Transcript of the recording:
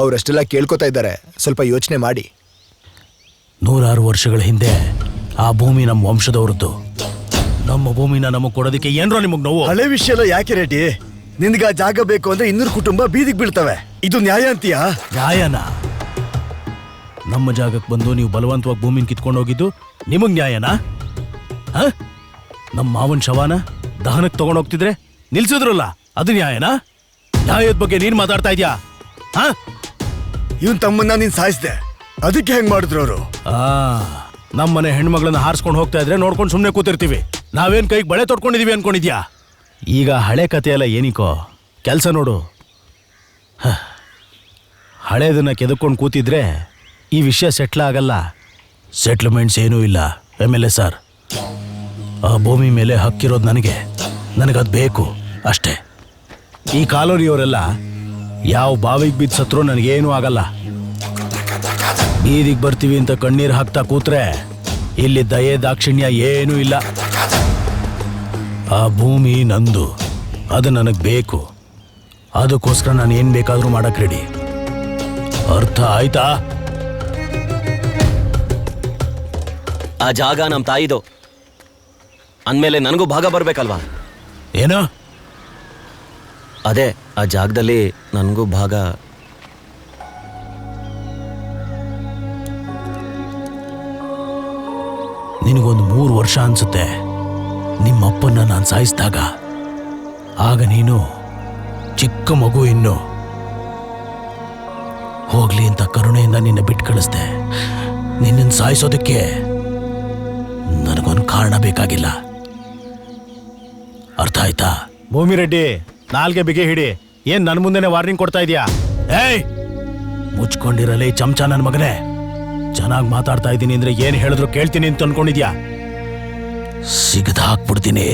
ಅವರಷ್ಟೆಲ್ಲ ಕೇಳ್ಕೊತಾ ಇದ್ದಾರೆ, ಸ್ವಲ್ಪ ಯೋಚನೆ ಮಾಡಿ. 100 ವರ್ಷಗಳ ಹಿಂದೆ ಆ ಭೂಮಿ ನಮ್ಮ ವಂಶದವರದ್ದು. ನಮ್ಮ ಭೂಮಿನ ನಮಗ್ ಕೊಡೋದಕ್ಕೆ ಏನ್ರೋ ನಿಮಗ್ ನೋವು? ಹಳೆ ವಿಷಯ ಎಲ್ಲ ಯಾಕೆ ರೆಡ್ಡಿ? ನಿನ್ಗ ಜಾಗ ಬೇಕು ಅಂದ್ರೆ 200 ಕುಟುಂಬ ಬೀದಿಗೆ ಬೀಳ್ತವೆ. ಇದು ನ್ಯಾಯ ಅಂತೀಯಾ? ನ್ಯಾಯನ? ನಮ್ಮ ಜಾಗಕ್ಕೆ ಬಂದು ನೀವು ಬಲವಂತವಾಗಿ ಭೂಮಿನ ಕಿತ್ಕೊಂಡು ಹೋಗಿದ್ದು ನಿಮಗ್ ನ್ಯಾಯನಾ? ನಮ್ಮ ಮಾವನ್ ಶವಾನ ದಹನಕ್ಕೆ ತಗೊಂಡೋಗ್ತಿದ್ರೆ ನಿಲ್ಸಿದ್ರಲ್ಲ, ಅದು ನ್ಯಾಯನಾ? ನ್ಯಾಯದ ಬಗ್ಗೆ ನೀನ್ ಮಾತಾಡ್ತಾ ಇದ್ಯಾ? ಇವನ್ ತಮ್ಮನ್ನ ನೀನ್ ಸಾಯಿಸ್ದೆ, ಅದಕ್ಕೆ ಹೆಂಗ್ ಮಾಡಿದ್ರು ಅವರು? ನಮ್ಮನೆ ಹೆಣ್ಮಗಳನ್ನ ಹಾರಿಸ್ಕೊಂಡು ಹೋಗ್ತಾ ಇದ್ರೆ ನೋಡ್ಕೊಂಡು ಸುಮ್ಮನೆ ಕೂತಿರ್ತೀವಿ. ನಾವೇನ್ ಕೈಗೆ ಬಳೆ ತೊಡ್ಕೊಂಡಿದೀವಿ ಅನ್ಕೊಂಡಿದ್ಯಾ? ಈಗ ಹಳೆ ಕತೆ ಎಲ್ಲ ಏನಿಕೋ, ಕೆಲಸ ನೋಡು. ಹಳೇದನ್ನ ಕೆದಕೊಂಡು ಕೂತಿದ್ರೆ ಈ ವಿಷಯ ಸೆಟ್ಲ್ ಆಗಲ್ಲ. ಸೆಟ್ಲ್ಮೆಂಟ್ಸ್ ಏನೂ ಇಲ್ಲ. MLA ಸರ್, ಆ ಭೂಮಿ ಮೇಲೆ ಹಕ್ಕಿರೋದು ನನಗದು ಬೇಕು ಅಷ್ಟೇ. ಈ ಕಾಲೋನಿಯವರೆಲ್ಲ ಯಾವ ಬಾವಿಗೆ ಬಿದ್ದು ಸತ್ರೂ ನನಗೇನೂ ಆಗಲ್ಲ. ಬೀದಿಗೆ ಬರ್ತೀವಿ ಅಂತ ಕಣ್ಣೀರು ಹಾಕ್ತಾ ಕೂತ್ರೆ ಇಲ್ಲಿ ದಯೆ ದಾಕ್ಷಿಣ್ಯ ಏನೂ ಇಲ್ಲ. ಆ ಭೂಮಿ ನಂದು, ಅದು ನನಗೆ ಬೇಕು. ಅದಕ್ಕೋಸ್ಕರ ನಾನು ಏನು ಬೇಕಾದರೂ ಮಾಡಕ್ಕೆ ರೆಡಿ. ಅರ್ಥ ಆಯ್ತಾ? ಆ ಜಾಗ ನಮ್ಮ ತಾಯಿದು ಅಂದಮೇಲೆ ನನಗೂ ಭಾಗ ಬರ್ಬೇಕಲ್ವಾ? ಏನೋ ಅದೇ ಆ ಜಾಗದಲ್ಲಿ ನನಗೂ ಭಾಗ. ನಿನಗೊಂದು 3 ವರ್ಷ ಅನ್ಸುತ್ತೆ ನಿಮ್ಮಪ್ಪನ್ನ ನಾನು ಸಾಯಿಸಿದಾಗ. ಆಗ ನೀನು ಚಿಕ್ಕ ಮಗು. ಇನ್ನು ಹೋಗ್ಲಿ ಅಂತ ಕರುಣೆಯಿಂದ ನಿನ್ನ ಬಿಟ್ಟು ಕಳಿಸ್ದೆ. ನಿನ್ನನ್ನು ಸಾಯಿಸೋದಕ್ಕೆ ನನಗೊಂದು ಕಾರಣ ಬೇಕಾಗಿಲ್ಲ. ಅರ್ಥ ಆಯ್ತಾ? ಭೂಮಿರೆಡ್ಡಿ, ನಾಲ್ಗೆ ಬಿಗಿ ಹಿಡಿ. ಏನ್ ನನ್ನ ಮುಂದೆನೆ ವಾರ್ನಿಂಗ್ ಕೊಡ್ತಾ ಇದೀಯಾ? ಏಯ್, ಮುಚ್ಕೊಂಡಿರಲಿ ಚಮಚ ನನ್ನ ಮಗನೇ. ಚೆನ್ನಾಗಿ ಮಾತಾಡ್ತಾ ಇದ್ದೀನಿ ಅಂದ್ರೆ ಏನ್ ಹೇಳಿದ್ರು ಕೇಳ್ತೀನಿ ಅಂತ ಅನ್ಕೊಂಡಿದ್ಯಾ? ಸಿಗದ ಹಾಕ್ಬಿಡ್ತೀನಿ.